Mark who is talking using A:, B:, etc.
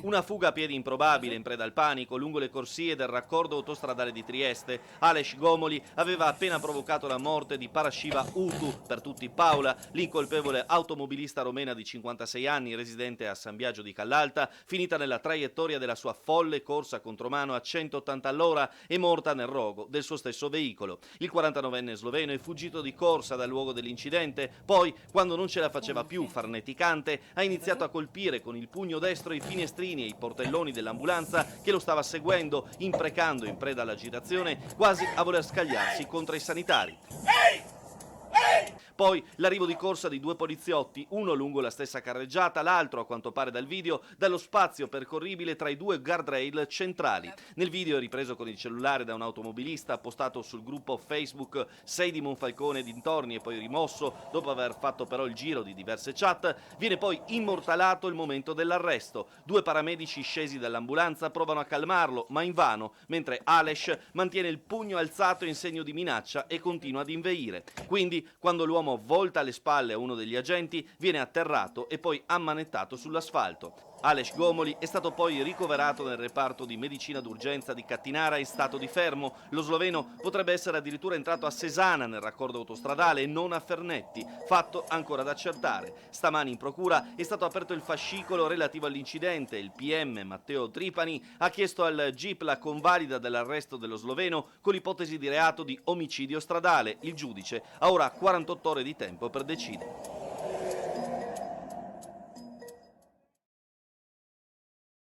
A: Una fuga a piedi improbabile in preda al panico lungo le corsie del raccordo autostradale di Trieste. Ales Gomoli aveva appena provocato la morte di Parashiva Utu, per tutti Paola, l'incolpevole automobilista romena di 56 anni residente a San Biagio di Callalta, finita nella traiettoria della sua folle corsa contromano a 180 all'ora e morta nel rogo del suo stesso veicolo. Il 49enne sloveno è fuggito di corsa dal luogo dell'incidente, poi, quando non ce la faceva più farneticante, ha iniziato a colpire con il pugno destro i finestrini e i portelloni dell'ambulanza che lo stava seguendo, imprecando in preda all'agitazione quasi a voler scagliarsi contro i sanitari. Poi l'arrivo di corsa di due poliziotti, uno lungo la stessa carreggiata, l'altro, a quanto pare dal video, dallo spazio percorribile tra i due guardrail centrali. Nel video, ripreso con il cellulare da un automobilista postato sul gruppo Facebook 6 di Monfalcone e dintorni e poi rimosso dopo aver fatto però il giro di diverse chat, viene poi immortalato il momento dell'arresto. Due paramedici scesi dall'ambulanza provano a calmarlo, ma invano, mentre Ales mantiene il pugno alzato in segno di minaccia e continua ad inveire. Quindi, quando l'uomo volta le spalle a uno degli agenti, viene atterrato e poi ammanettato sull'asfalto. Ales Gomoli è stato poi ricoverato nel reparto di medicina d'urgenza di Cattinara in stato di fermo. Lo sloveno potrebbe essere addirittura entrato a Sesana nel raccordo autostradale e non a Fernetti, fatto ancora da accertare. Stamani in procura è stato aperto il fascicolo relativo all'incidente. Il PM Matteo Tripani ha chiesto al GIP la convalida dell'arresto dello sloveno con l'ipotesi di reato di omicidio stradale. Il giudice ha ora 48 ore di tempo per decidere.